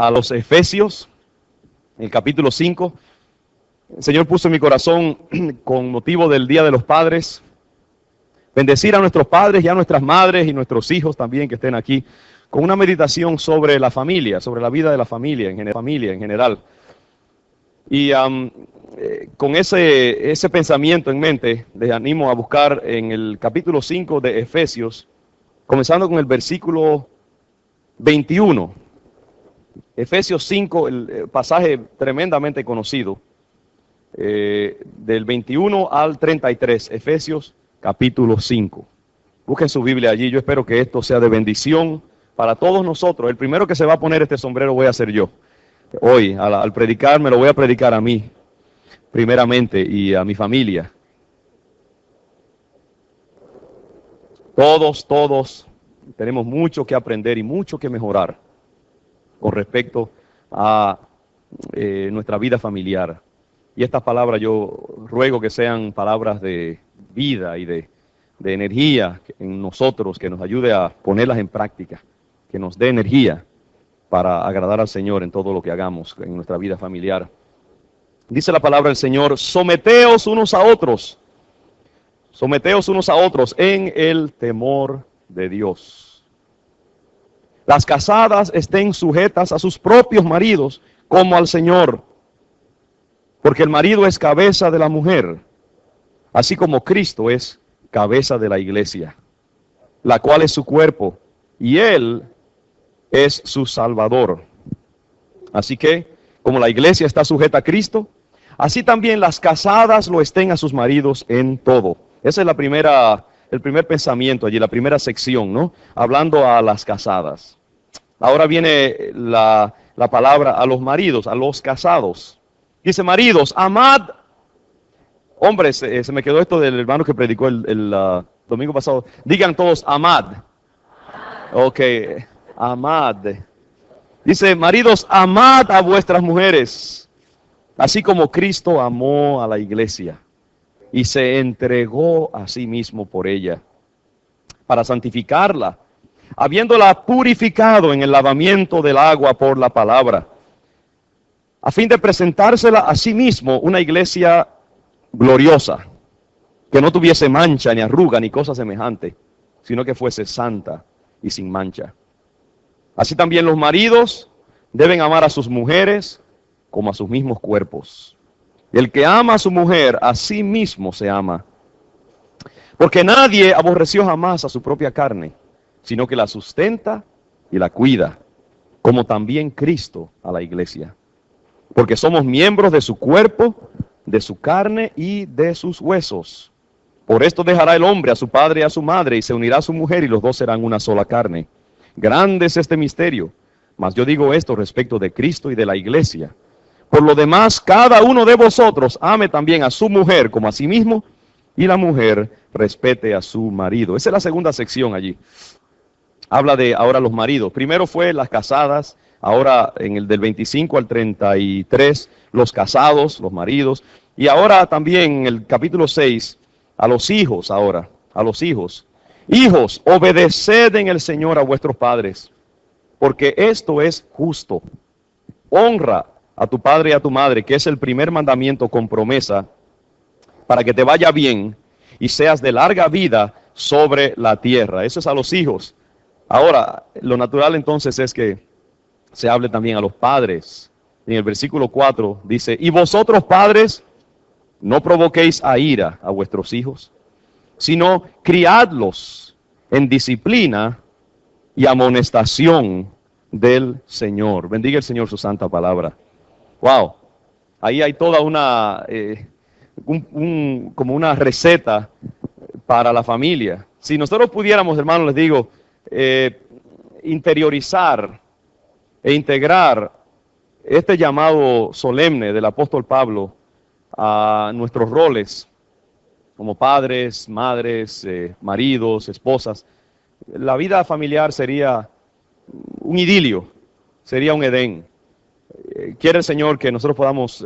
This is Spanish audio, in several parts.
a los Efesios, el capítulo 5. El Señor puso en mi corazón, con motivo del Día de los Padres, bendecir a nuestros padres y a nuestras madres y nuestros hijos también que estén aquí, con una meditación sobre la familia, sobre la vida de la familia en general. Y con ese pensamiento en mente, les animo a buscar en el capítulo 5 de Efesios, comenzando con el versículo 21. Efesios 5, el pasaje tremendamente conocido, del 21 al 33, Efesios capítulo 5. Busquen su Biblia allí. Yo espero que esto sea de bendición para todos nosotros. El primero que se va a poner este sombrero voy a ser yo. Hoy, al predicar, me lo voy a predicar a mí, primeramente, y a mi familia. Todos tenemos mucho que aprender y mucho que mejorar con respecto a nuestra vida familiar. Y estas palabras yo ruego que sean palabras de vida y de energía en nosotros, que nos ayude a ponerlas en práctica, que nos dé energía para agradar al Señor en todo lo que hagamos en nuestra vida familiar. Dice la palabra del Señor: someteos unos a otros en el temor de Dios. Las casadas estén sujetas a sus propios maridos como al Señor, porque el marido es cabeza de la mujer, así como Cristo es cabeza de la iglesia, la cual es su cuerpo, y Él es su Salvador. Así que, como la iglesia está sujeta a Cristo, así también las casadas lo estén a sus maridos en todo. Ese es el primer pensamiento allí, la primera sección, ¿no? Hablando a las casadas. Ahora viene la palabra a los maridos, a los casados. Dice: maridos, amad. Hombres, se me quedó esto del hermano que predicó el domingo pasado. Digan todos, amad. Ok, amad. Dice: maridos, amad a vuestras mujeres, así como Cristo amó a la iglesia y se entregó a sí mismo por ella, para santificarla, habiéndola purificado en el lavamiento del agua por la palabra, a fin de presentársela a sí mismo una iglesia gloriosa, que no tuviese mancha, ni arruga, ni cosa semejante, sino que fuese santa y sin mancha. Así también los maridos deben amar a sus mujeres como a sus mismos cuerpos. El que ama a su mujer, a sí mismo se ama. Porque nadie aborreció jamás a su propia carne, sino que la sustenta y la cuida, como también Cristo a la iglesia. Porque somos miembros de su cuerpo, de su carne y de sus huesos. Por esto dejará el hombre a su padre y a su madre, y se unirá a su mujer, y los dos serán una sola carne. Grande es este misterio, mas yo digo esto respecto de Cristo y de la iglesia. Por lo demás, cada uno de vosotros ame también a su mujer como a sí mismo, y la mujer respete a su marido. Esa es la segunda sección allí. Habla de ahora los maridos. Primero fue las casadas, ahora en el del 25 al 33, los casados, los maridos. Y ahora también en el capítulo 6, a los hijos ahora, a los hijos. Hijos, obedeced en el Señor a vuestros padres, porque esto es justo. Honra a tu padre y a tu madre, que es el primer mandamiento con promesa, para que te vaya bien y seas de larga vida sobre la tierra. Eso es a los hijos. Ahora, lo natural entonces es que se hable también a los padres. En el versículo 4 dice: y vosotros padres, no provoquéis a ira a vuestros hijos, sino criadlos en disciplina y amonestación del Señor. Bendiga el Señor su santa palabra. Wow, ahí hay toda una, como una receta para la familia. Si nosotros pudiéramos, hermanos, les digo, interiorizar e integrar este llamado solemne del apóstol Pablo a nuestros roles como padres, madres, maridos, esposas, la vida familiar sería un idilio, sería un Edén. Quiere el Señor que nosotros podamos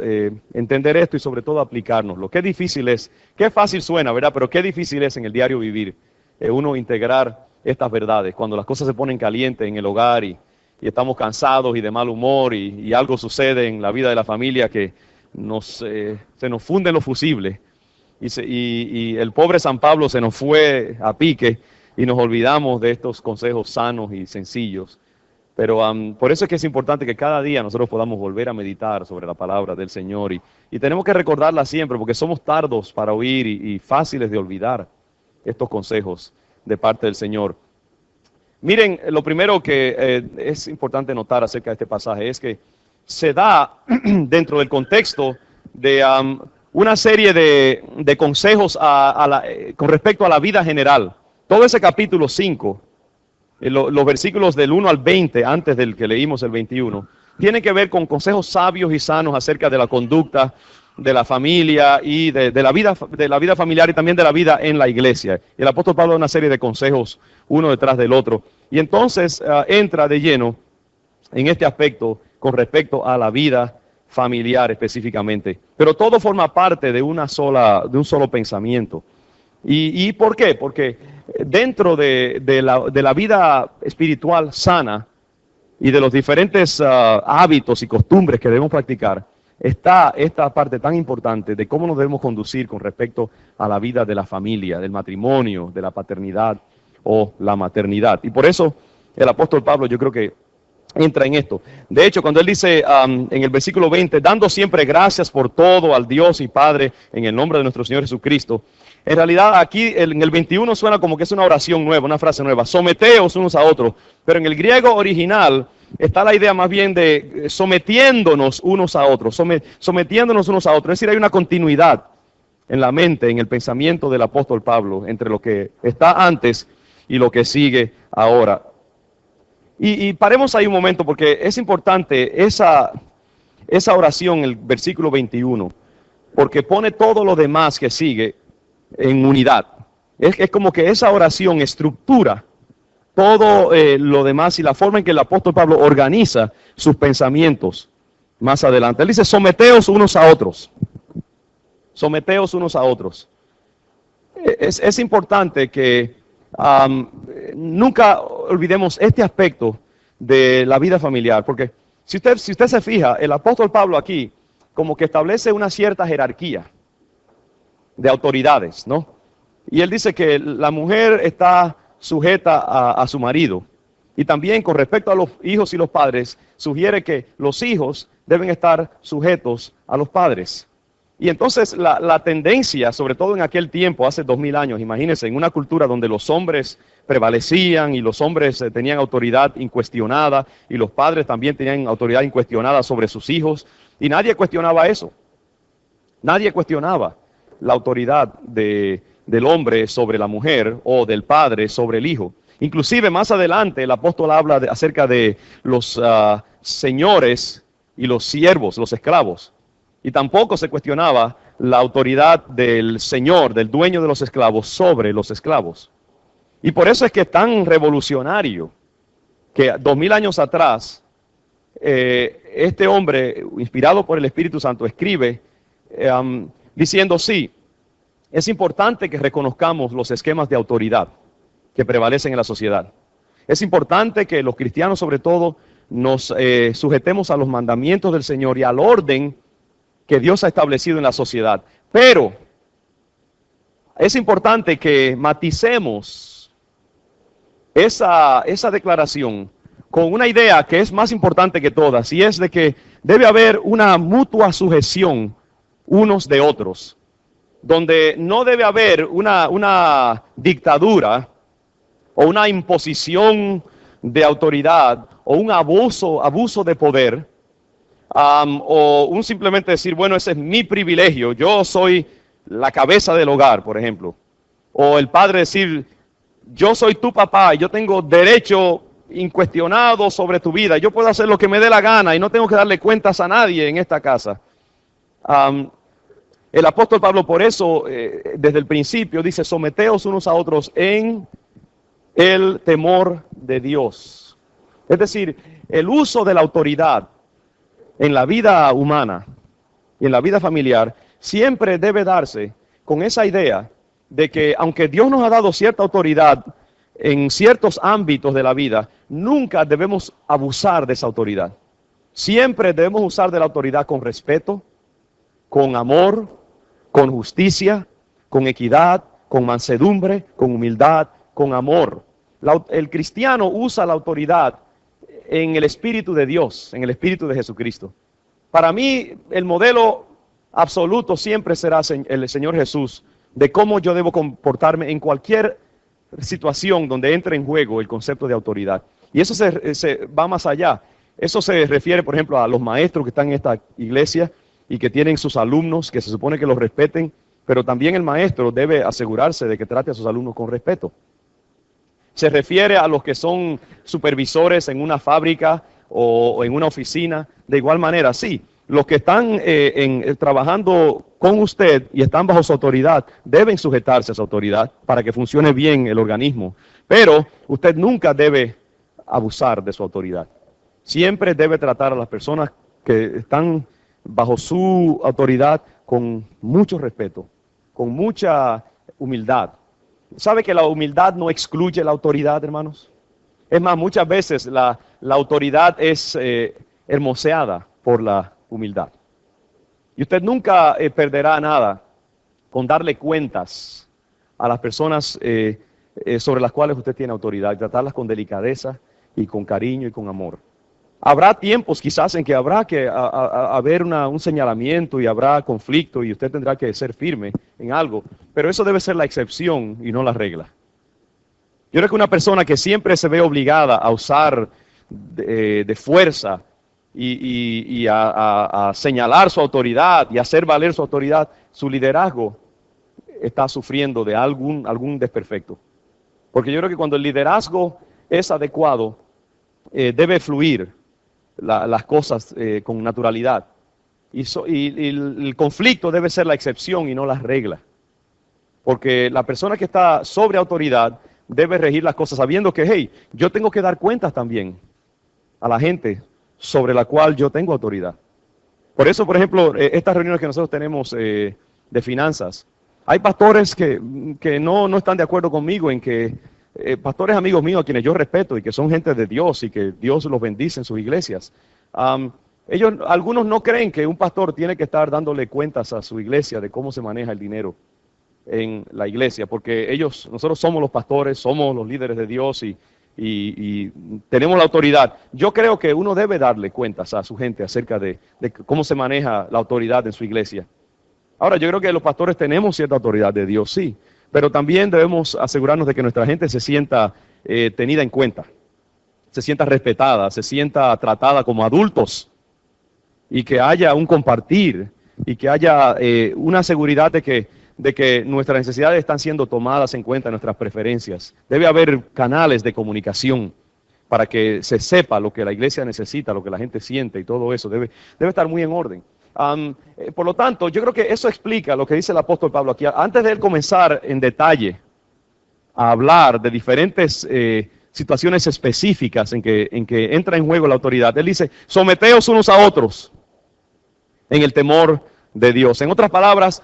entender esto y sobre todo aplicárnoslo. Qué difícil es, qué fácil suena, ¿verdad? Pero qué difícil es en el diario vivir uno integrar estas verdades cuando las cosas se ponen calientes en el hogar y y estamos cansados y de mal humor y algo sucede en la vida de la familia que se nos funden los fusibles y el pobre San Pablo se nos fue a pique y nos olvidamos de estos consejos sanos y sencillos. Pero por eso es que es importante que cada día nosotros podamos volver a meditar sobre la palabra del Señor y tenemos que recordarla siempre porque somos tardos para oír y fáciles de olvidar estos consejos de parte del Señor. Miren, lo primero que es importante notar acerca de este pasaje es que se da dentro del contexto de una serie de consejos con respecto a la vida general. Todo ese capítulo 5, los versículos del 1 al 20, antes del que leímos el 21, tienen que ver con consejos sabios y sanos acerca de la conducta de la familia y de la vida familiar y también de la vida en la iglesia. Y el apóstol Pablo da una serie de consejos uno detrás del otro. Y entonces entra de lleno en este aspecto con respecto a la vida familiar específicamente. Pero todo forma parte de un solo pensamiento. ¿Y por qué? Porque dentro de la vida espiritual sana y de los diferentes hábitos y costumbres que debemos practicar, está esta parte tan importante de cómo nos debemos conducir con respecto a la vida de la familia, del matrimonio, de la paternidad o la maternidad. Y por eso el apóstol Pablo yo creo que entra en esto. De hecho, cuando él dice en el versículo 20, dando siempre gracias por todo al Dios y Padre en el nombre de nuestro Señor Jesucristo, en realidad aquí en el 21 suena como que es una oración nueva, una frase nueva, someteos unos a otros, pero en el griego original está la idea más bien de sometiéndonos unos a otros, sometiéndonos unos a otros, es decir, hay una continuidad en la mente, en el pensamiento del apóstol Pablo, entre lo que está antes y lo que sigue ahora. Y paremos ahí un momento porque es importante esa oración, el versículo 21, porque pone todo lo demás que sigue en unidad. Es como que esa oración estructura todo lo demás y la forma en que el apóstol Pablo organiza sus pensamientos más adelante. Él dice, someteos unos a otros. Someteos unos a otros. Es importante que nunca olvidemos este aspecto de la vida familiar, porque si usted se fija, el apóstol Pablo aquí como que establece una cierta jerarquía de autoridades, ¿no? Y él dice que la mujer está sujeta a su marido. Y también con respecto a los hijos y los padres, sugiere que los hijos deben estar sujetos a los padres. Y entonces la tendencia, sobre todo en aquel tiempo, hace 2000 años, imagínense, en una cultura donde los hombres prevalecían y los hombres tenían autoridad incuestionada y los padres también tenían autoridad incuestionada sobre sus hijos, y nadie cuestionaba eso. Nadie cuestionaba la autoridad del hombre sobre la mujer o del padre sobre el hijo. Inclusive más adelante el apóstol habla acerca de los señores y los siervos, los esclavos. Y tampoco se cuestionaba la autoridad del señor, del dueño de los esclavos sobre los esclavos. Y por eso es que es tan revolucionario que 2000 años atrás este hombre, inspirado por el Espíritu Santo, escribe diciendo, sí, es importante que reconozcamos los esquemas de autoridad que prevalecen en la sociedad. Es importante que los cristianos, sobre todo, nos sujetemos a los mandamientos del Señor y al orden que Dios ha establecido en la sociedad. Pero es importante que maticemos esa declaración con una idea que es más importante que todas, y es de que debe haber una mutua sujeción unos de otros, donde no debe haber una dictadura o una imposición de autoridad o un abuso de poder, o un simplemente decir, bueno, ese es mi privilegio, yo soy la cabeza del hogar, por ejemplo. O el padre decir, yo soy tu papá y yo tengo derecho incuestionado sobre tu vida, yo puedo hacer lo que me dé la gana y no tengo que darle cuentas a nadie en esta casa. El apóstol Pablo por eso, desde el principio, dice, someteos unos a otros en el temor de Dios. Es decir, el uso de la autoridad en la vida humana y en la vida familiar siempre debe darse con esa idea de que aunque Dios nos ha dado cierta autoridad en ciertos ámbitos de la vida, nunca debemos abusar de esa autoridad. Siempre debemos usar de la autoridad con respeto, con amor, con justicia, con equidad, con mansedumbre, con humildad, con amor. El cristiano usa la autoridad en el Espíritu de Dios, en el Espíritu de Jesucristo. Para mí, el modelo absoluto siempre será el Señor Jesús, de cómo yo debo comportarme en cualquier situación donde entre en juego el concepto de autoridad. Y eso se va más allá. Eso se refiere, por ejemplo, a los maestros que están en esta iglesia y que tienen sus alumnos, que se supone que los respeten, pero también el maestro debe asegurarse de que trate a sus alumnos con respeto. Se refiere a los que son supervisores en una fábrica o en una oficina. De igual manera, sí, los que están trabajando con usted y están bajo su autoridad deben sujetarse a su autoridad para que funcione bien el organismo. Pero usted nunca debe abusar de su autoridad. Siempre debe tratar a las personas que están bajo su autoridad con mucho respeto, con mucha humildad. ¿Sabe que la humildad no excluye la autoridad, hermanos? Es más, muchas veces la autoridad es hermoseada por la humildad. Y usted nunca perderá nada con darle cuentas a las personas sobre las cuales usted tiene autoridad y tratarlas con delicadeza y con cariño y con amor. Habrá tiempos quizás en que habrá que haber un señalamiento y habrá conflicto y usted tendrá que ser firme en algo, pero eso debe ser la excepción y no la regla. Yo creo que una persona que siempre se ve obligada a usar de fuerza y a señalar su autoridad y hacer valer su autoridad, su liderazgo está sufriendo de algún desperfecto. Porque yo creo que cuando el liderazgo es adecuado, debe fluir las cosas con naturalidad. Y el conflicto debe ser la excepción y no la regla. Porque la persona que está sobre autoridad debe regir las cosas sabiendo que, hey, yo tengo que dar cuentas también a la gente sobre la cual yo tengo autoridad. Por eso, por ejemplo, estas reuniones que nosotros tenemos de finanzas, hay pastores que no están de acuerdo conmigo en que pastores amigos míos a quienes yo respeto y que son gente de Dios y que Dios los bendice en sus iglesias. Algunos no creen que un pastor tiene que estar dándole cuentas a su iglesia de cómo se maneja el dinero en la iglesia, porque nosotros somos los pastores, somos los líderes de Dios y tenemos la autoridad. Yo creo que uno debe darle cuentas a su gente acerca de cómo se maneja la autoridad en su iglesia. Ahora, yo creo que los pastores tenemos cierta autoridad de Dios, sí, pero también debemos asegurarnos de que nuestra gente se sienta tenida en cuenta, se sienta respetada, se sienta tratada como adultos y que haya un compartir y que haya una seguridad de que nuestras necesidades están siendo tomadas en cuenta, nuestras preferencias. Debe haber canales de comunicación para que se sepa lo que la iglesia necesita, lo que la gente siente y todo eso. Debe estar muy en orden. Por lo tanto, yo creo que eso explica lo que dice el apóstol Pablo aquí. Antes de él comenzar en detalle a hablar de diferentes situaciones específicas en que entra en juego la autoridad, él dice, someteos unos a otros en el temor de Dios. En otras palabras,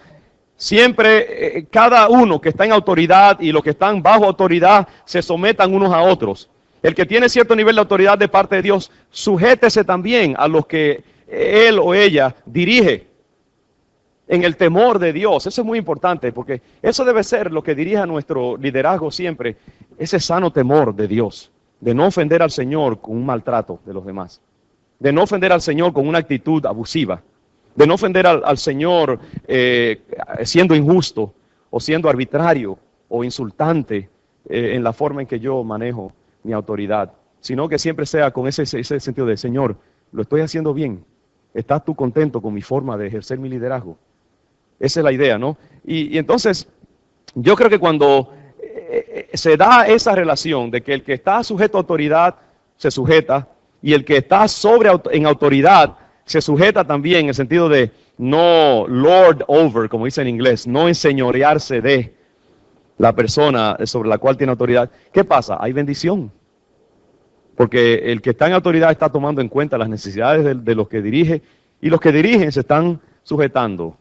siempre cada uno que está en autoridad y los que están bajo autoridad se sometan unos a otros. El que tiene cierto nivel de autoridad de parte de Dios, sujétese también a los que él o ella dirige en el temor de Dios. Eso es muy importante porque eso debe ser lo que dirija nuestro liderazgo siempre, ese sano temor de Dios, de no ofender al Señor con un maltrato de los demás, de no ofender al Señor con una actitud abusiva, de no ofender al Señor siendo injusto o siendo arbitrario o insultante en la forma en que yo manejo mi autoridad, sino que siempre sea con ese sentido de, Señor, lo estoy haciendo bien, ¿estás tú contento con mi forma de ejercer mi liderazgo? Esa es la idea, ¿no? Y entonces, yo creo que cuando se da esa relación de que el que está sujeto a autoridad se sujeta y el que está en autoridad se sujeta también en el sentido de no lord over, como dice en inglés, no enseñorearse de la persona sobre la cual tiene autoridad. ¿Qué pasa? Hay bendición. Porque el que está en autoridad está tomando en cuenta las necesidades de los que dirige y los que dirigen se están sujetando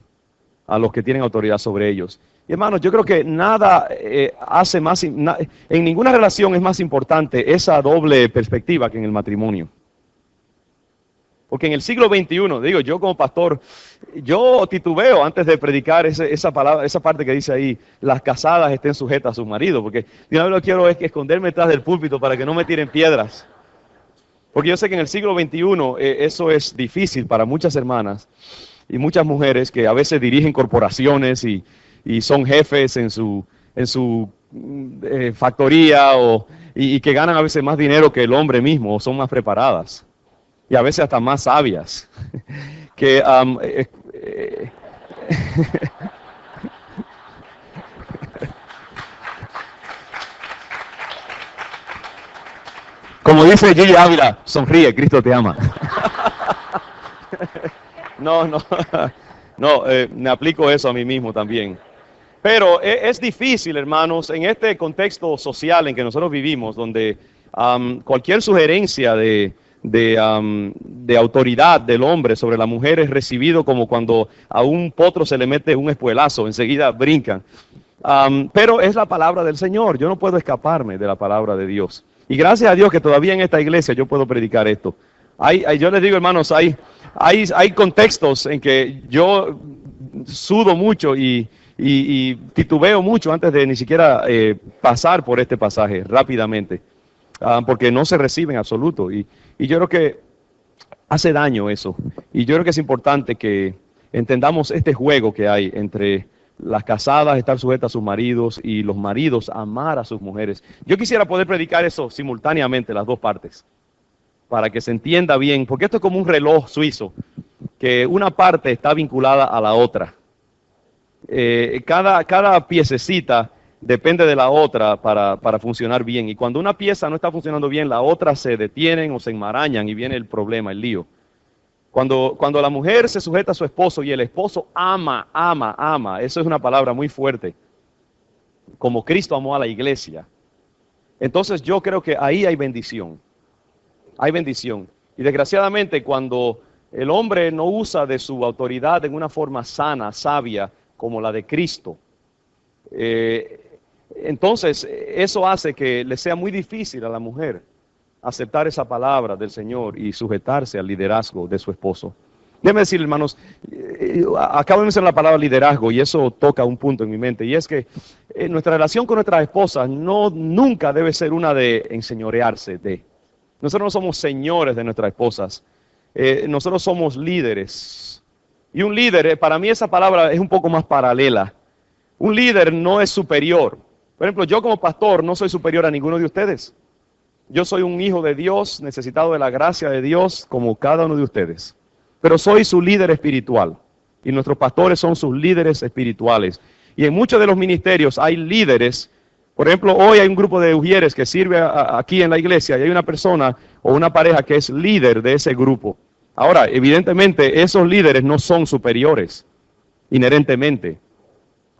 a los que tienen autoridad sobre ellos. Y hermanos, yo creo que nada hace más, en ninguna relación es más importante esa doble perspectiva que en el matrimonio. Porque en el siglo XXI, digo, yo como pastor, yo titubeo antes de predicar esa palabra, esa parte que dice ahí, las casadas estén sujetas a sus maridos, porque yo lo que quiero es que esconderme detrás del púlpito para que no me tiren piedras. Porque yo sé que en el siglo XXI eso es difícil para muchas hermanas y muchas mujeres que a veces dirigen corporaciones y son jefes en su factoría y que ganan a veces más dinero que el hombre mismo, o son más preparadas y a veces hasta más sabias que como dice Gigi Ávila, sonríe, Cristo te ama. No, me aplico eso a mí mismo también. Pero es difícil, hermanos, en este contexto social en que nosotros vivimos, donde cualquier sugerencia de autoridad del hombre sobre la mujer es recibido como cuando a un potro se le mete un espuelazo, enseguida brincan. Pero es la palabra del Señor, yo no puedo escaparme de la palabra de Dios. Y gracias a Dios que todavía en esta iglesia yo puedo predicar esto. Yo les digo, hermanos, hay contextos en que yo sudo mucho y titubeo mucho antes de ni siquiera pasar por este pasaje rápidamente, porque no se recibe en absoluto. Y yo creo que hace daño eso. Y yo creo que es importante que entendamos este juego que hay entre las casadas estar sujetas a sus maridos y los maridos amar a sus mujeres. Yo quisiera poder predicar eso simultáneamente, las dos partes, para que se entienda bien, porque esto es como un reloj suizo, que una parte está vinculada a la otra. Cada piececita depende de la otra para funcionar bien, y cuando una pieza no está funcionando bien, la otra se detienen o se enmarañan y viene el problema, el lío. Cuando la mujer se sujeta a su esposo y el esposo ama, eso es una palabra muy fuerte, como Cristo amó a la iglesia. Entonces yo creo que ahí hay bendición. Hay bendición. Y desgraciadamente cuando el hombre no usa de su autoridad en una forma sana, sabia, como la de Cristo, entonces eso hace que le sea muy difícil a la mujer aceptar esa palabra del Señor y sujetarse al liderazgo de su esposo. Déjenme decir, hermanos, acabo de mencionar la palabra liderazgo y eso toca un punto en mi mente, y es que nuestra relación con nuestras esposas nunca debe ser una de enseñorearse de. Nosotros no somos señores de nuestras esposas, nosotros somos líderes. Y un líder, para mí esa palabra es un poco más paralela. Un líder no es superior. Por ejemplo, yo como pastor no soy superior a ninguno de ustedes. Yo soy un hijo de Dios, necesitado de la gracia de Dios, como cada uno de ustedes. Pero soy su líder espiritual. Y nuestros pastores son sus líderes espirituales. Y en muchos de los ministerios hay líderes. Por ejemplo, hoy hay un grupo de ujieres que sirve aquí en la iglesia y hay una persona o una pareja que es líder de ese grupo. Ahora, evidentemente, esos líderes no son superiores inherentemente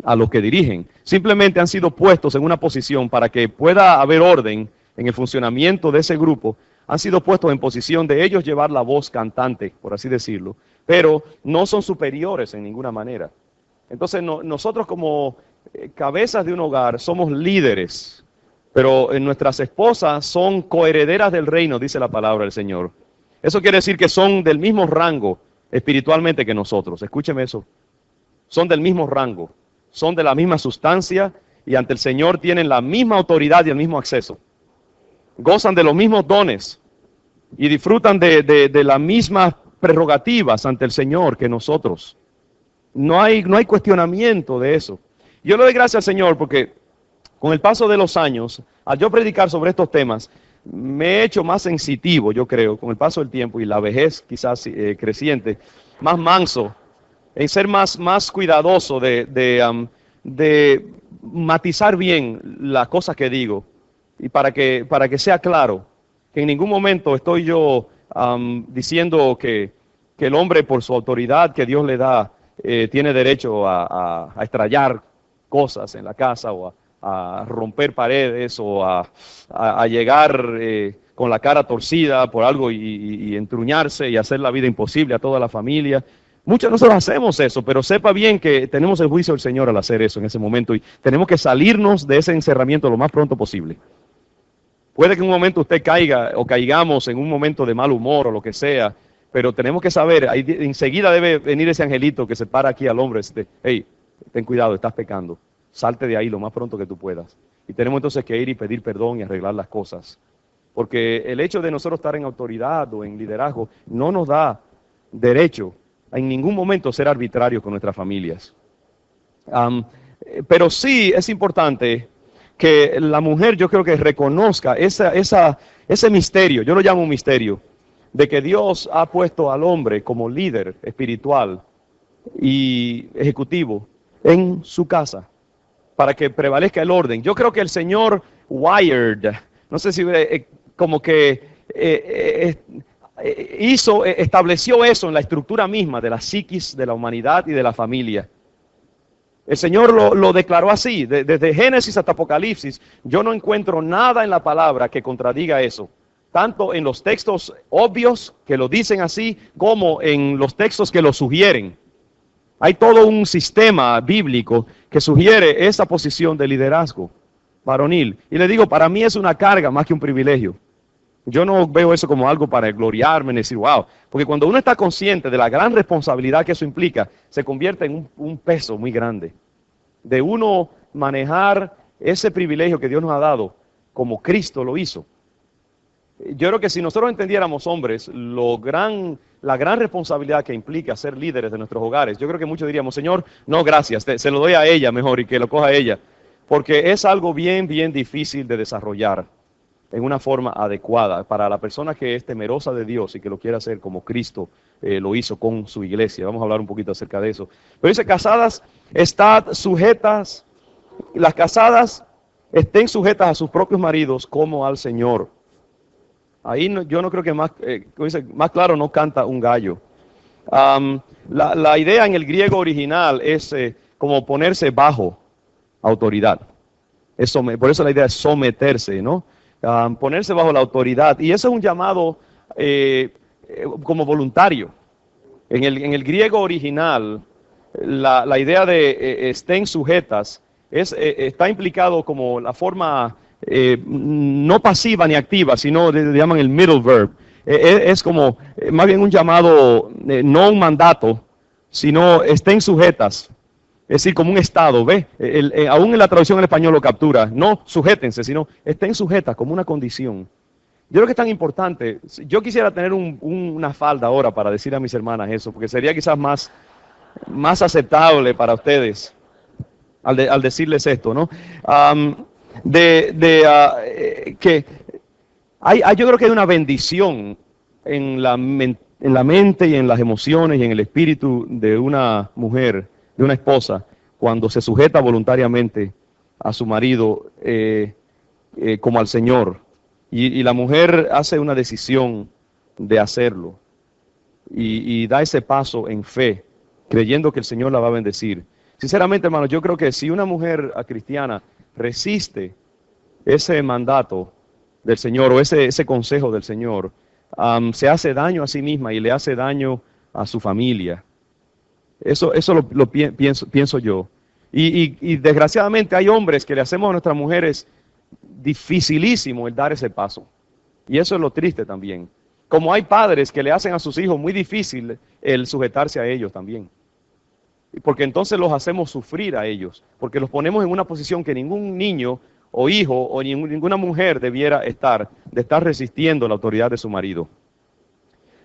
a los que dirigen. Simplemente han sido puestos en una posición para que pueda haber orden en el funcionamiento de ese grupo. Han sido puestos en posición de ellos llevar la voz cantante, por así decirlo, pero no son superiores en ninguna manera. Entonces, nosotros como cabezas de un hogar somos líderes, pero nuestras esposas son coherederas del reino, dice la palabra del Señor. Eso quiere decir que son del mismo rango espiritualmente que nosotros. Escúcheme eso. Son del mismo rango, son de la misma sustancia y ante el Señor tienen la misma autoridad y el mismo acceso. Gozan de los mismos dones y disfrutan de las mismas prerrogativas ante el Señor que nosotros. No hay cuestionamiento de eso. Yo le doy gracias al Señor porque con el paso de los años, al yo predicar sobre estos temas, me he hecho más sensitivo, yo creo, con el paso del tiempo y la vejez quizás creciente, más manso, en ser más cuidadoso de matizar bien las cosas que digo y para que sea claro que en ningún momento estoy yo diciendo que el hombre por su autoridad que Dios le da tiene derecho a estrellar cosas en la casa o a romper paredes o a llegar con la cara torcida por algo y entruñarse y hacer la vida imposible a toda la familia. Muchos de nosotros hacemos eso, pero sepa bien que tenemos el juicio del Señor al hacer eso en ese momento y tenemos que salirnos de ese encerramiento lo más pronto posible. Puede que en un momento usted caiga o caigamos en un momento de mal humor o lo que sea, pero tenemos que saber, ahí enseguida debe venir ese angelito que se para aquí al hombre, hey, ten cuidado, estás pecando, salte de ahí lo más pronto que tú puedas. Y tenemos entonces que ir y pedir perdón y arreglar las cosas. Porque el hecho de nosotros estar en autoridad o en liderazgo no nos da derecho a en ningún momento ser arbitrarios con nuestras familias. Pero sí es importante que la mujer, yo creo que reconozca ese misterio, yo lo llamo un misterio, de que Dios ha puesto al hombre como líder espiritual y ejecutivo en su casa, para que prevalezca el orden. Yo creo que el Señor wired, no sé si como que estableció eso en la estructura misma de la psiquis de la humanidad y de la familia. El Señor lo declaró así, desde Génesis hasta Apocalipsis. Yo no encuentro nada en la palabra que contradiga eso, tanto en los textos obvios que lo dicen así, como en los textos que lo sugieren. Hay todo un sistema bíblico que sugiere esa posición de liderazgo varonil. Y le digo, para mí es una carga más que un privilegio. Yo no veo eso como algo para gloriarme, ni decir, wow. Porque cuando uno está consciente de la gran responsabilidad que eso implica, se convierte en un peso muy grande. De uno manejar ese privilegio que Dios nos ha dado, como Cristo lo hizo. Yo creo que si nosotros entendiéramos, hombres, la gran responsabilidad que implica ser líderes de nuestros hogares, yo creo que muchos diríamos, Señor, no, gracias, se lo doy a ella mejor y que lo coja ella. Porque es algo bien difícil de desarrollar en una forma adecuada para la persona que es temerosa de Dios y que lo quiere hacer como Cristo lo hizo con su iglesia. Vamos a hablar un poquito acerca de eso. Pero dice, casadas, estad sujetas, las casadas estén sujetas a sus propios maridos como al Señor. Ahí yo no creo que más claro no canta un gallo. La idea en el griego original es como ponerse bajo autoridad. Por eso la idea es someterse, ¿no? Ponerse bajo la autoridad. Y eso es un llamado como voluntario. En el griego original, la idea de estén sujetas está implicado como la forma no pasiva ni activa, sino le llaman el middle verb. Es como más bien un llamado, no un mandato, sino estén sujetas. Es decir, como un estado, ¿ve? Aún en la traducción en español lo captura. No sujétense, sino estén sujetas como una condición. Yo creo que es tan importante. Yo quisiera tener una falda ahora para decir a mis hermanas eso, porque sería quizás más aceptable para ustedes al decirles esto, ¿no? Yo creo que hay una bendición en la mente y en las emociones y en el espíritu de una mujer, de una esposa, cuando se sujeta voluntariamente a su marido como al Señor. Y la mujer hace una decisión de hacerlo y da ese paso en fe, creyendo que el Señor la va a bendecir. Sinceramente, hermanos, yo creo que si una mujer cristiana resiste ese mandato del Señor o ese consejo del Señor, se hace daño a sí misma y le hace daño a su familia. Eso lo pienso yo. Y desgraciadamente hay hombres que le hacemos a nuestras mujeres dificilísimo el dar ese paso. Y eso es lo triste también. Como hay padres que le hacen a sus hijos muy difícil el sujetarse a ellos también. Porque entonces los hacemos sufrir a ellos. Porque los ponemos en una posición que ningún niño o hijo o ninguna mujer debiera estar, de estar resistiendo la autoridad de su marido.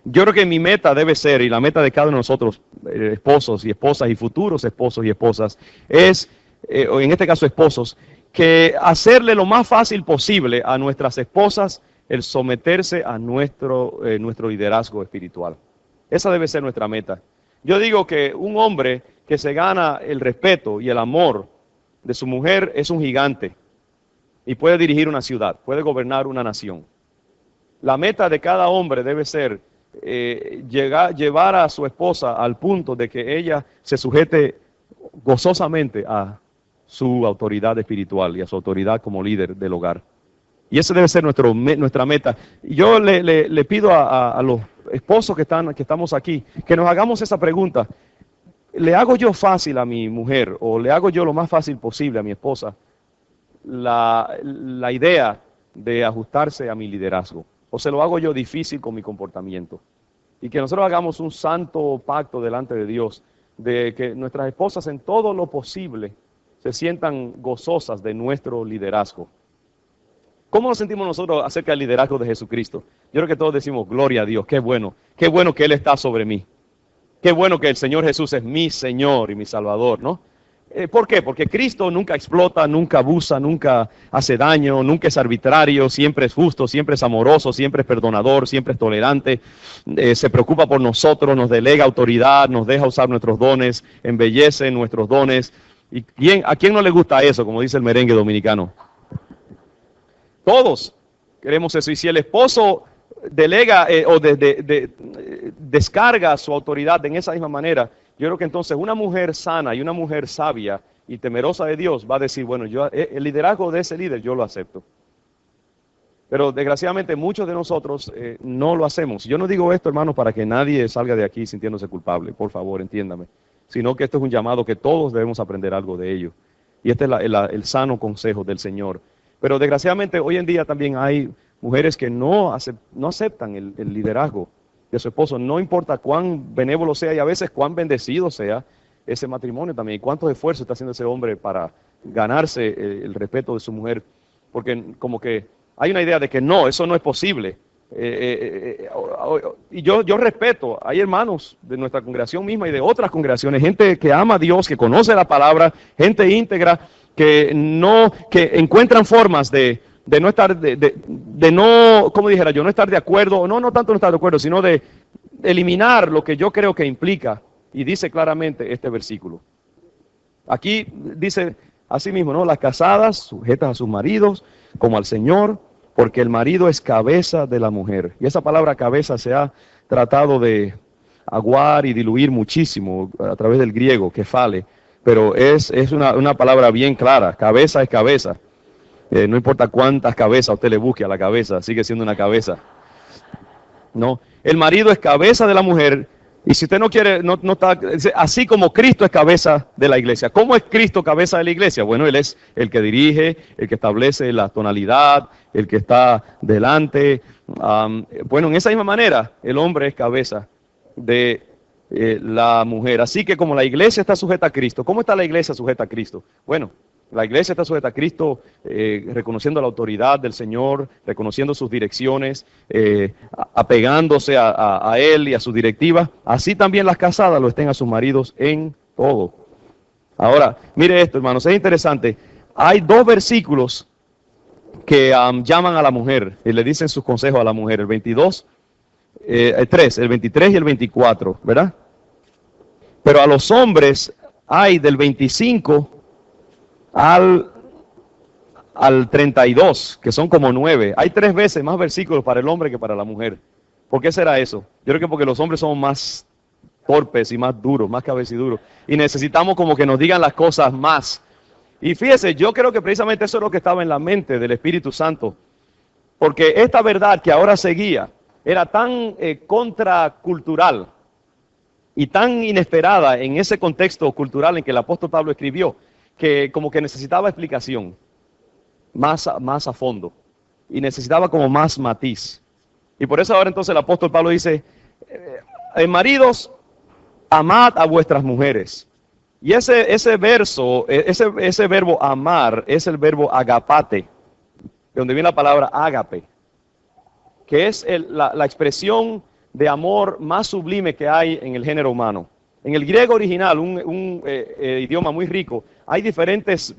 Yo creo que mi meta debe ser, y la meta de cada uno de nosotros, esposos y esposas y futuros esposos y esposas, es, o en este caso esposos, que hacerle lo más fácil posible a nuestras esposas el someterse a nuestro liderazgo espiritual. Esa debe ser nuestra meta. Yo digo que un hombre que se gana el respeto y el amor de su mujer es un gigante y puede dirigir una ciudad, puede gobernar una nación. La meta de cada hombre debe ser llevar a su esposa al punto de que ella se sujete gozosamente a su autoridad espiritual y a su autoridad como líder del hogar. Y esa debe ser nuestra meta. Yo le pido a los esposos que estamos aquí, que nos hagamos esa pregunta. ¿Le hago yo fácil a mi mujer o le hago yo lo más fácil posible a mi esposa la idea de ajustarse a mi liderazgo? ¿O se lo hago yo difícil con mi comportamiento? Y que nosotros hagamos un santo pacto delante de Dios, de que nuestras esposas en todo lo posible se sientan gozosas de nuestro liderazgo. ¿Cómo nos sentimos nosotros acerca del liderazgo de Jesucristo? Yo creo que todos decimos, gloria a Dios, qué bueno que Él está sobre mí. Qué bueno que el Señor Jesús es mi Señor y mi Salvador, ¿no? ¿Por qué? Porque Cristo nunca explota, nunca abusa, nunca hace daño, nunca es arbitrario, siempre es justo, siempre es amoroso, siempre es perdonador, siempre es tolerante, se preocupa por nosotros, nos delega autoridad, nos deja usar nuestros dones, embellece nuestros dones. ¿Y a quién no le gusta eso, como dice el merengue dominicano? Todos queremos eso. Y si el esposo delega descarga su autoridad en esa misma manera, yo creo que entonces una mujer sana y una mujer sabia y temerosa de Dios va a decir, bueno, yo el liderazgo de ese líder yo lo acepto. Pero desgraciadamente muchos de nosotros no lo hacemos. Yo no digo esto, hermanos, para que nadie salga de aquí sintiéndose culpable, por favor, entiéndame. Sino que esto es un llamado que todos debemos aprender algo de ello. Y este es el sano consejo del Señor. Pero desgraciadamente hoy en día también hay mujeres que no aceptan el liderazgo de su esposo, no importa cuán benévolo sea y a veces cuán bendecido sea ese matrimonio también, y cuántos esfuerzos está haciendo ese hombre para ganarse el respeto de su mujer, porque como que hay una idea de que no, eso no es posible. Y yo respeto, hay hermanos de nuestra congregación misma y de otras congregaciones, gente que ama a Dios, que conoce la palabra, gente íntegra, que encuentran formas de no estar, de no, como dijera yo, no estar de acuerdo, o no tanto no estar de acuerdo, sino de eliminar lo que yo creo que implica, y dice claramente este versículo. Aquí dice así mismo, ¿no? Las casadas sujetas a sus maridos como al Señor, porque el marido es cabeza de la mujer. Y esa palabra cabeza se ha tratado de aguar y diluir muchísimo a través del griego, kefale, pero es una palabra bien clara, cabeza es cabeza. No importa cuántas cabezas usted le busque a la cabeza, sigue siendo una cabeza. No, el marido es cabeza de la mujer, y si usted no quiere, no está, así como Cristo es cabeza de la iglesia. ¿Cómo es Cristo cabeza de la iglesia? Bueno, Él es el que dirige, el que establece la tonalidad, el que está delante. Bueno, en esa misma manera, el hombre es cabeza de la mujer. Así que como la iglesia está sujeta a Cristo, ¿cómo está la iglesia sujeta a Cristo? Bueno, la iglesia está sujeta a Cristo, reconociendo la autoridad del Señor, reconociendo sus direcciones, apegándose a Él y a sus directivas. Así también las casadas lo estén a sus maridos en todo. Ahora, mire esto, hermanos, es interesante. Hay dos versículos que llaman a la mujer y le dicen sus consejos a la mujer. El 23 y el 24, ¿verdad? Pero a los hombres hay del 25 al 32, que son como 9. Hay 3 veces más versículos para el hombre que para la mujer. ¿Por qué será eso? Yo creo que porque los hombres somos más torpes y más duros, más cabeciduros. Y necesitamos como que nos digan las cosas más. Y fíjese, yo creo que precisamente eso es lo que estaba en la mente del Espíritu Santo. Porque esta verdad que ahora seguía era tan contracultural y tan inesperada en ese contexto cultural en que el apóstol Pablo escribió, que como que necesitaba explicación más a fondo y necesitaba como más matiz. Y por eso ahora entonces el apóstol Pablo dice, maridos, amad a vuestras mujeres. Y ese verbo amar es el verbo agapate, de donde viene la palabra ágape, que es la expresión de amor más sublime que hay en el género humano. En el griego original, un idioma muy rico, hay diferentes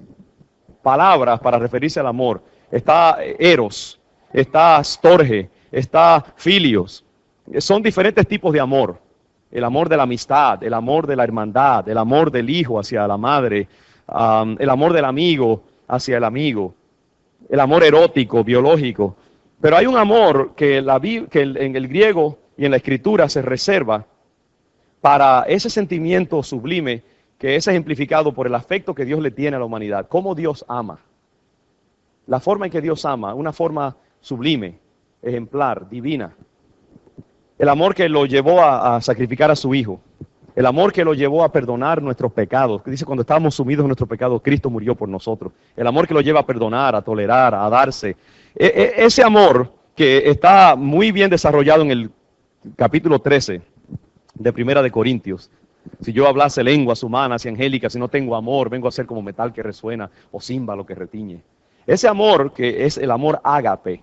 palabras para referirse al amor. Está eros, está storge, está filios. Son diferentes tipos de amor. El amor de la amistad, el amor de la hermandad, el amor del hijo hacia la madre, el amor del amigo hacia el amigo, el amor erótico, biológico. Pero hay un amor que en el griego y en la escritura se reserva para ese sentimiento sublime que es ejemplificado por el afecto que Dios le tiene a la humanidad. Cómo Dios ama. La forma en que Dios ama, una forma sublime, ejemplar, divina. El amor que lo llevó a sacrificar a su Hijo. El amor que lo llevó a perdonar nuestros pecados. Que dice, cuando estábamos sumidos en nuestros pecados, Cristo murió por nosotros. El amor que lo lleva a perdonar, a tolerar, a darse. Ese amor que está muy bien desarrollado en el capítulo 13 de Primera de Corintios. Si yo hablase lenguas humanas y angélicas, si no tengo amor, vengo a ser como metal que resuena o címbalo que retiñe. Ese amor que es el amor ágape,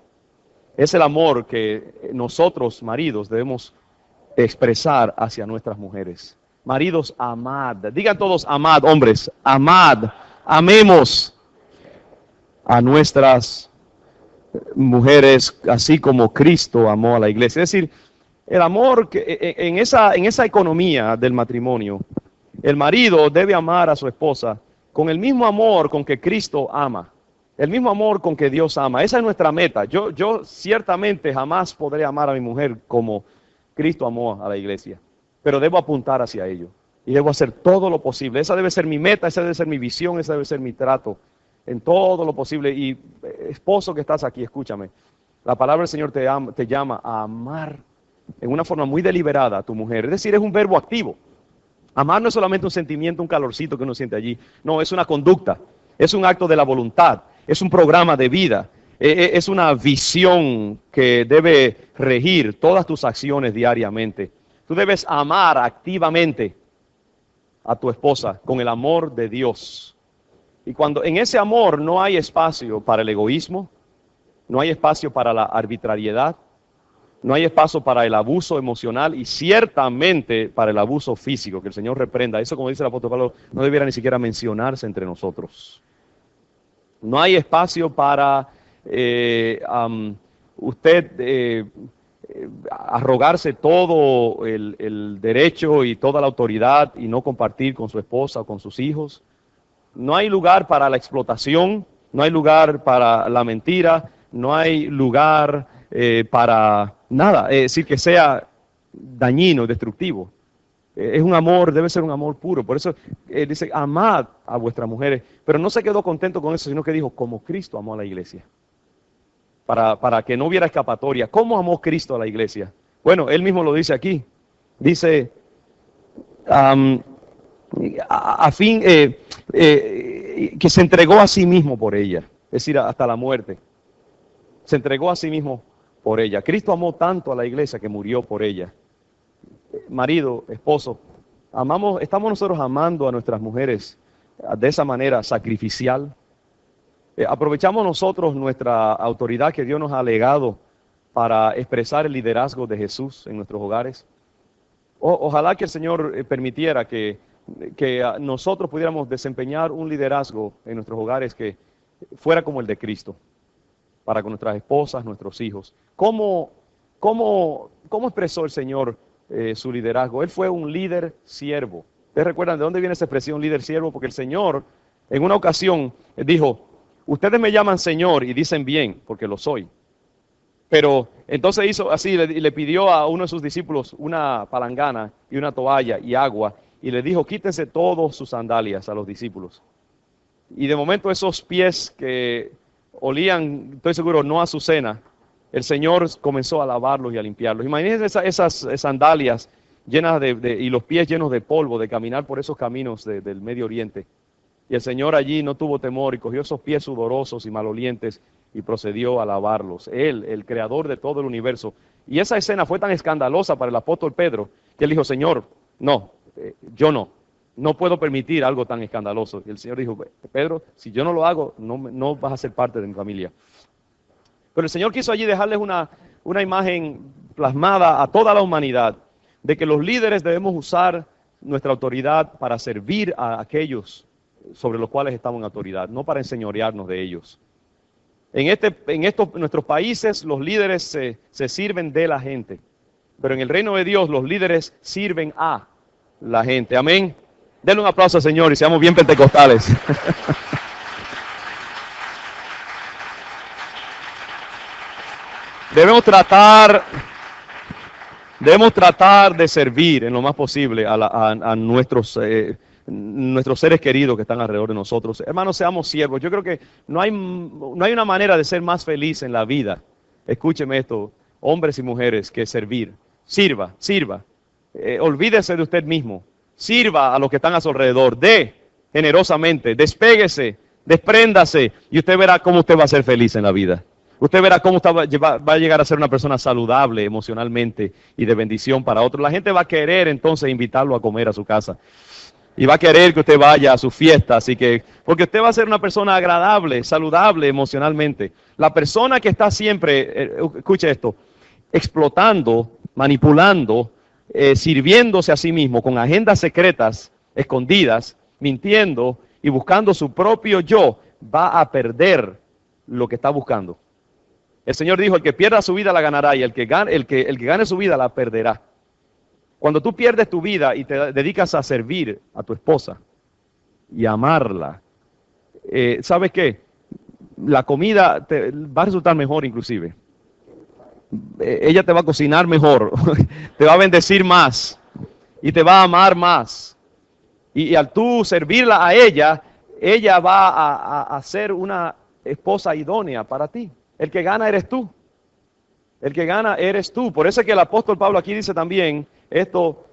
es el amor que nosotros, maridos, debemos expresar hacia nuestras mujeres. Maridos, amad. Digan todos, amad, hombres, amad. Amemos a nuestras mujeres así como Cristo amó a la iglesia. Es decir, el amor que en esa economía del matrimonio, el marido debe amar a su esposa con el mismo amor con que Cristo ama, el mismo amor con que Dios ama. Esa es nuestra meta. Yo ciertamente jamás podré amar a mi mujer como Cristo amó a la iglesia, pero debo apuntar hacia ello y debo hacer todo lo posible. Esa debe ser mi meta, esa debe ser mi visión, esa debe ser mi trato en todo lo posible. Y esposo que estás aquí, escúchame, la palabra del Señor te llama a amar en una forma muy deliberada a tu mujer. Es decir, es un verbo activo. Amar no es solamente un sentimiento, un calorcito que uno siente allí. No, es una conducta, es un acto de la voluntad, es un programa de vida, es una visión que debe regir todas tus acciones diariamente. Tú debes amar activamente a tu esposa con el amor de Dios. Y cuando en ese amor no hay espacio para el egoísmo, no hay espacio para la arbitrariedad, no hay espacio para el abuso emocional y ciertamente para el abuso físico, que el Señor reprenda. Eso, como dice el apóstol Pablo, no debiera ni siquiera mencionarse entre nosotros. No hay espacio para usted arrogarse todo el derecho y toda la autoridad y no compartir con su esposa o con sus hijos. No hay lugar para la explotación, no hay lugar para la mentira, no hay lugar para nada, es decir, que sea dañino, destructivo. Es un amor, debe ser un amor puro. Por eso dice, amad a vuestras mujeres. Pero no se quedó contento con eso, sino que dijo, como Cristo amó a la iglesia. Para que no hubiera escapatoria. ¿Cómo amó Cristo a la iglesia? Bueno, él mismo lo dice aquí. Dice, que se entregó a sí mismo por ella. Es decir, hasta la muerte. Se entregó a sí mismo por ella. Cristo amó tanto a la iglesia que murió por ella. Marido, esposo, estamos nosotros amando a nuestras mujeres de esa manera sacrificial. Aprovechamos nosotros nuestra autoridad que Dios nos ha legado para expresar el liderazgo de Jesús en nuestros hogares. Ojalá que el Señor permitiera que nosotros pudiéramos desempeñar un liderazgo en nuestros hogares que fuera como el de Cristo, para con nuestras esposas, nuestros hijos. ¿Cómo expresó el Señor su liderazgo? Él fue un líder siervo. ¿Ustedes recuerdan de dónde viene esa expresión líder siervo? Porque el Señor en una ocasión dijo, ustedes me llaman Señor y dicen bien, porque lo soy. Pero entonces hizo así, le pidió a uno de sus discípulos una palangana y una toalla y agua, y le dijo, quítense todos sus sandalias a los discípulos. Y de momento esos pies que olían, estoy seguro, no a Azucena, el Señor comenzó a lavarlos y a limpiarlos. Imagínense esas sandalias llenas y los pies llenos de polvo, de caminar por esos caminos del Medio Oriente. Y el Señor allí no tuvo temor y cogió esos pies sudorosos y malolientes y procedió a lavarlos. Él, el creador de todo el universo. Y esa escena fue tan escandalosa para el apóstol Pedro que él dijo, Señor, no, yo no puedo permitir algo tan escandaloso. Y el Señor dijo, Pedro, si yo no lo hago, no vas a ser parte de mi familia. Pero el Señor quiso allí dejarles una imagen plasmada a toda la humanidad de que los líderes debemos usar nuestra autoridad para servir a aquellos sobre los cuales estamos en autoridad, no para enseñorearnos de ellos. En nuestros países los líderes se sirven de la gente, pero en el reino de Dios los líderes sirven a la gente. Amén. Denle un aplauso al Señor y seamos bien pentecostales. Debemos tratar de servir en lo más posible a nuestros seres queridos que están alrededor de nosotros. Hermanos, seamos siervos. Yo creo que no hay una manera de ser más feliz en la vida. Escúcheme esto, hombres y mujeres, que servir. Sirva, sirva. Olvídese de usted mismo. Sirva a los que están a su alrededor. Dé generosamente. Despéguese. Despréndase. Y usted verá cómo usted va a ser feliz en la vida. Usted verá cómo usted va a llegar a ser una persona saludable emocionalmente y de bendición para otros. La gente va a querer entonces invitarlo a comer a su casa. Y va a querer que usted vaya a sus fiestas. Porque usted va a ser una persona agradable, saludable emocionalmente. La persona que está siempre, escuche esto, explotando, manipulando, sirviéndose a sí mismo con agendas secretas, escondidas, mintiendo y buscando su propio yo, va a perder lo que está buscando. El Señor dijo, el que pierda su vida la ganará, y el que gane su vida la perderá. Cuando tú pierdes tu vida y te dedicas a servir a tu esposa y a amarla, ¿sabes qué? La comida te va a resultar mejor inclusive. Ella te va a cocinar mejor, te va a bendecir más y te va a amar más. Y al tú servirla a ella, ella va a ser una esposa idónea para ti. El que gana eres tú. El que gana eres tú. Por eso es que el apóstol Pablo aquí dice también esto,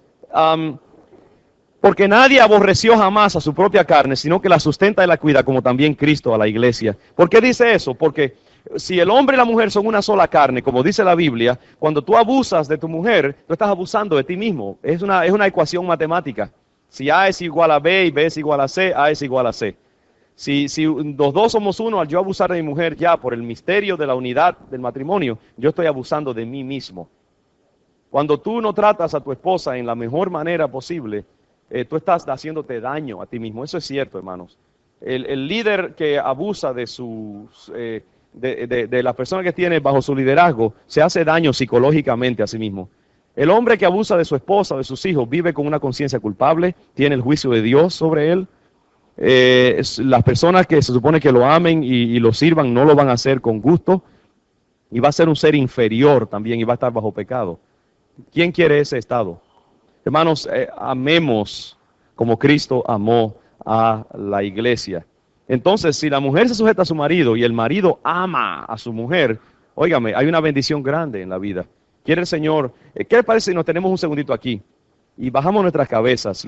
porque nadie aborreció jamás a su propia carne, sino que la sustenta y la cuida, como también Cristo a la iglesia. ¿Por qué dice eso? Porque si el hombre y la mujer son una sola carne, como dice la Biblia, cuando tú abusas de tu mujer, tú estás abusando de ti mismo. Es una ecuación matemática. Si A es igual a B y B es igual a C, A es igual a C. Si los dos somos uno, al yo abusar de mi mujer ya por el misterio de la unidad del matrimonio, yo estoy abusando de mí mismo. Cuando tú no tratas a tu esposa en la mejor manera posible, tú estás haciéndote daño a ti mismo. Eso es cierto, hermanos. El líder que abusa de la persona que tiene bajo su liderazgo, se hace daño psicológicamente a sí mismo. El hombre que abusa de su esposa, de sus hijos, vive con una conciencia culpable, tiene el juicio de Dios sobre él. Las personas que se supone que lo amen y lo sirvan no lo van a hacer con gusto, y va a ser un ser inferior también y va a estar bajo pecado. ¿Quién quiere ese estado? Hermanos, amemos como Cristo amó a la iglesia. Entonces, si la mujer se sujeta a su marido y el marido ama a su mujer, óigame, hay una bendición grande en la vida. Quiere el Señor, ¿qué le parece si nos tenemos un segundito aquí y bajamos nuestras cabezas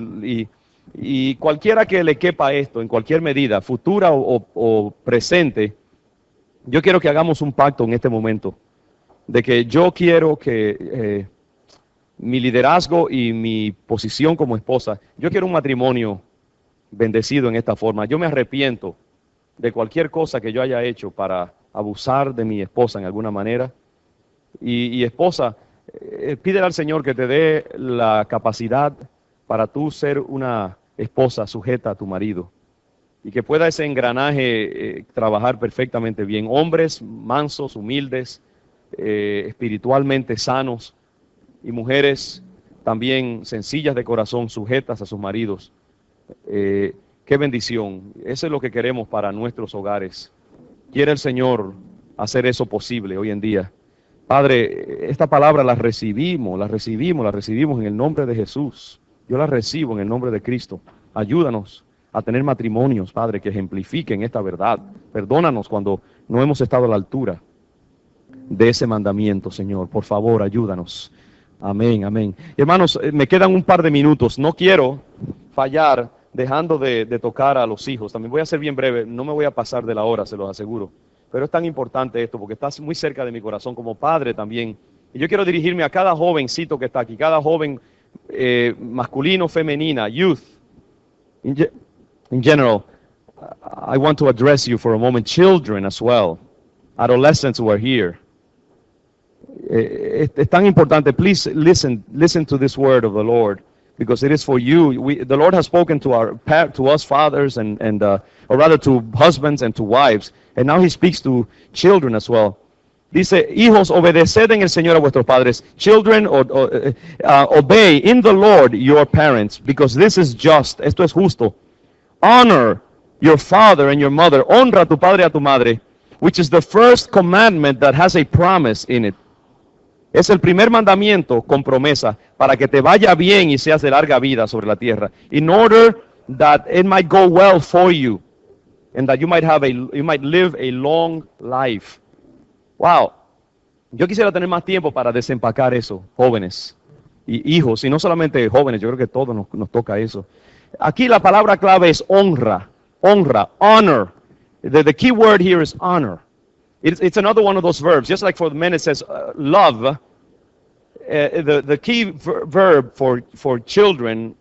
y cualquiera que le quepa esto en cualquier medida, futura o presente, yo quiero que hagamos un pacto en este momento de que yo quiero que mi liderazgo y mi posición como esposa, yo quiero un matrimonio bendecido en esta forma. Yo me arrepiento de cualquier cosa que yo haya hecho para abusar de mi esposa en alguna manera. Y esposa, pídele al Señor que te dé la capacidad para tú ser una esposa sujeta a tu marido y que pueda ese engranaje trabajar perfectamente bien. Hombres mansos, humildes, espiritualmente sanos, y mujeres también sencillas de corazón, sujetas a sus maridos. Qué bendición. Eso es lo que queremos para nuestros hogares. Quiere el Señor hacer eso posible hoy en día. Padre, esta palabra la recibimos en el nombre de Jesús. Yo la recibo en el nombre de Cristo. Ayúdanos a tener matrimonios, Padre, que ejemplifiquen esta verdad. Perdónanos cuando no hemos estado a la altura de ese mandamiento, Señor. Por favor, ayúdanos. Amén, amén. Hermanos, me quedan un par de minutos. No quiero fallar dejando de tocar a los hijos. También voy a ser bien breve. No me voy a pasar de la hora, se los aseguro. Pero es tan importante esto porque está muy cerca de mi corazón como padre también. Y yo quiero dirigirme a cada jovencito que está aquí, cada joven masculino, femenina, youth. In general, I want to address you for a moment. Children as well. Adolescents who are here. Es tan importante. Please listen to this word of the Lord, because it is for you. The Lord has spoken to us fathers or rather to husbands and to wives, and now He speaks to children as well. Dice, hijos, obedeced en el Señor a vuestros padres. Children, obey in the Lord your parents, because this is just. Esto es justo. Honor your father and your mother. Honra a tu padre y a tu madre, which is the first commandment that has a promise in it. Es el primer mandamiento con promesa para que te vaya bien y seas de larga vida sobre la tierra. In order that it might go well for you and that you might live a long life. Wow. Yo quisiera tener más tiempo para desempacar eso, jóvenes y hijos, y no solamente jóvenes, yo creo que todos nos toca eso. Aquí la palabra clave es honra, honra, honor. The key word here is honor. It's another one of those verbs. Just like for the men it says love, the key verb for children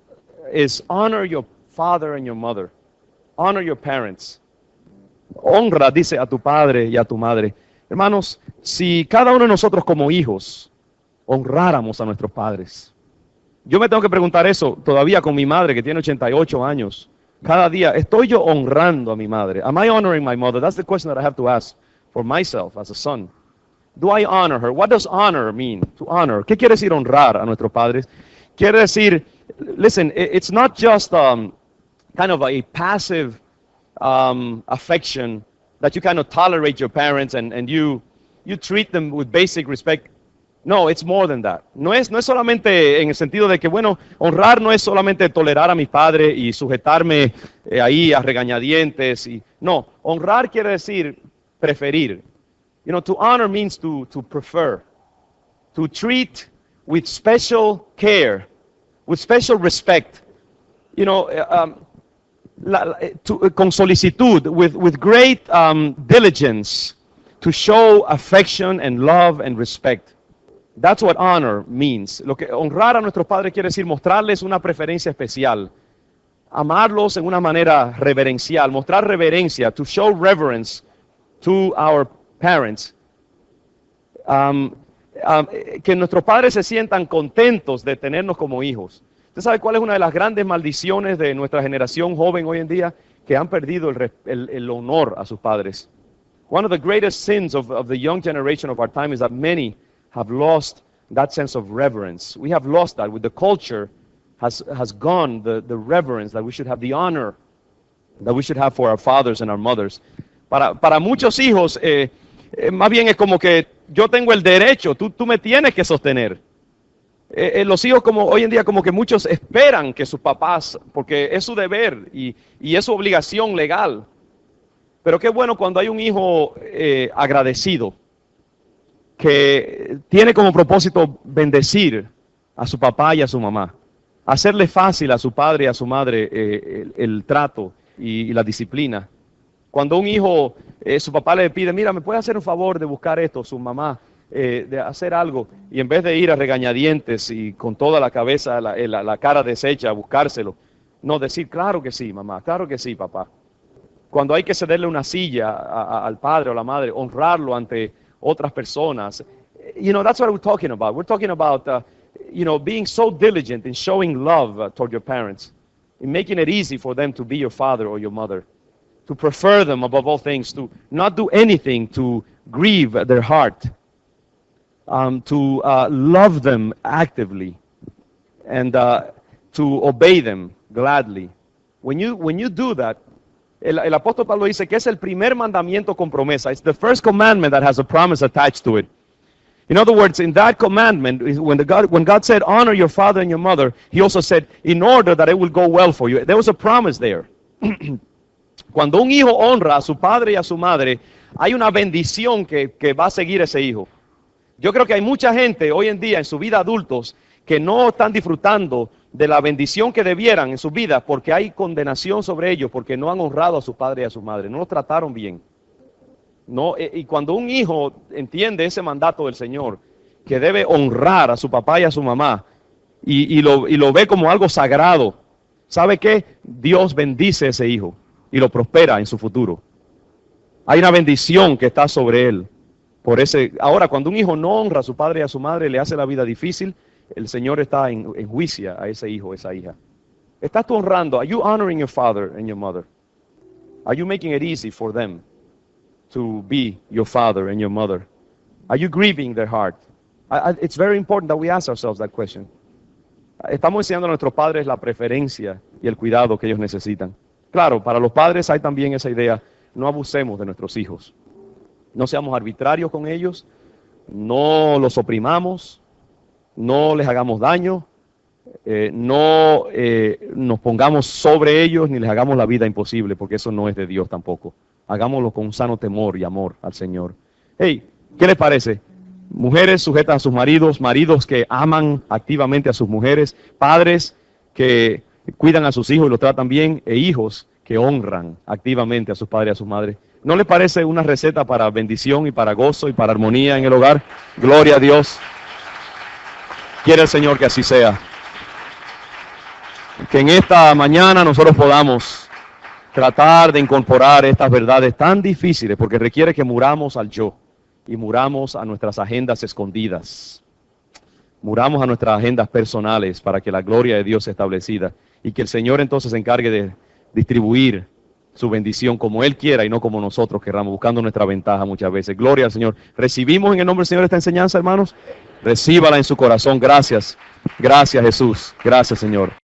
is honor your father and your mother. Honor your parents. Honra, dice, a tu padre y a tu madre. Hermanos, si cada uno de nosotros como hijos honráramos a nuestros padres. Yo me tengo que preguntar eso todavía con mi madre que tiene 88 años. Cada día, ¿estoy yo honrando a mi madre? Am I honoring my mother? That's the question that I have to ask for myself as a son. Do I honor her? What does honor mean? To honor. ¿Qué quiere decir honrar a nuestros padres? Quiere decir, listen, it's not just kind of a passive affection that you kind of tolerate your parents and you treat them with basic respect. No, it's more than that. No es solamente en el sentido de que, bueno, honrar no es solamente tolerar a mi padre y sujetarme ahí a regañadientes. No, honrar quiere decir preferir. You know, to honor means to prefer, to treat with special care, with special respect. You know, con solicitud, with great diligence, to show affection and love and respect. That's what honor means. Lo que honrar a nuestros padres quiere decir mostrarles una preferencia especial, amarlos en una manera reverencial, mostrar reverencia, to show reverence to our parents. Que nuestros padres se sientan contentos de tenernos como hijos. ¿Usted sabe cuál es una de las grandes maldiciones de nuestra generación joven hoy en día? Que han perdido el honor a sus padres. One of the greatest sins of the young generation of our time is that many have lost that sense of reverence. We have lost that. With the culture has gone the reverence that we should have, the honor that we should have for our fathers and our mothers. Para muchos hijos, más bien es como que yo tengo el derecho, tú me tienes que sostener. Los hijos como hoy en día como que muchos esperan que sus papás, porque es su deber y es su obligación legal. Pero qué bueno cuando hay un hijo agradecido, que tiene como propósito bendecir a su papá y a su mamá, hacerle fácil a su padre y a su madre el trato y la disciplina. Cuando un hijo, su papá le pide, mira, ¿me puede hacer un favor de buscar esto? Su mamá, de hacer algo, y en vez de ir a regañadientes y con toda la cabeza, la cara deshecha a buscárselo, no, decir, claro que sí, mamá, claro que sí, papá. Cuando hay que cederle una silla al padre o la madre, honrarlo ante otras personas. You know, that's what we're talking about. We're talking about, you know, being so diligent in showing love toward your parents, in making it easy for them to be your father or your mother, to prefer them above all things, to not do anything to grieve their heart, to love them actively, and to obey them gladly. When you do that, el apóstol Pablo dice que es el primer mandamiento con promesa. It's the first commandment that has a promise attached to it. In other words, in that commandment, when God said, honor your father and your mother, he also said, in order that it will go well for you. There was a promise there. Cuando un hijo honra a su padre y a su madre, hay una bendición que va a seguir ese hijo. Yo creo que hay mucha gente hoy en día en su vida adultos que no están disfrutando de la bendición que debieran en su vida porque hay condenación sobre ellos porque no han honrado a su padre y a su madre, no los trataron bien. No, y cuando un hijo entiende ese mandato del Señor, que debe honrar a su papá y a su mamá, y lo ve como algo sagrado, ¿sabe qué? Dios bendice a ese hijo y lo prospera en su futuro. Hay una bendición que está sobre él. Ahora, cuando un hijo no honra a su padre y a su madre, le hace la vida difícil, el Señor está en juicio a ese hijo, a esa hija. ¿Estás tú honrando? Are you honoring your father and your mother? Are you making it easy for them to be your father and your mother? Are you grieving their heart? It's very important that we ask ourselves that question. Estamos enseñando a nuestros padres la preferencia y el cuidado que ellos necesitan. Claro, para los padres hay también esa idea, no abusemos de nuestros hijos. No seamos arbitrarios con ellos, no los oprimamos, no les hagamos daño, no nos pongamos sobre ellos ni les hagamos la vida imposible, porque eso no es de Dios tampoco. Hagámoslo con un sano temor y amor al Señor. Hey, ¿qué les parece? Mujeres sujetas a sus maridos, maridos que aman activamente a sus mujeres, padres que cuidan a sus hijos y los tratan bien, e hijos que honran activamente a sus padres y a sus madres. ¿No le parece una receta para bendición y para gozo y para armonía en el hogar? Gloria a Dios. Quiere el Señor que así sea. Que en esta mañana nosotros podamos tratar de incorporar estas verdades tan difíciles, porque requiere que muramos al yo y muramos a nuestras agendas escondidas. Muramos a nuestras agendas personales para que la gloria de Dios sea establecida y que el Señor entonces se encargue de distribuir su bendición como Él quiera y no como nosotros querramos, buscando nuestra ventaja muchas veces. Gloria al Señor. ¿Recibimos en el nombre del Señor esta enseñanza, hermanos? Recíbala en su corazón. Gracias. Gracias, Jesús. Gracias, Señor.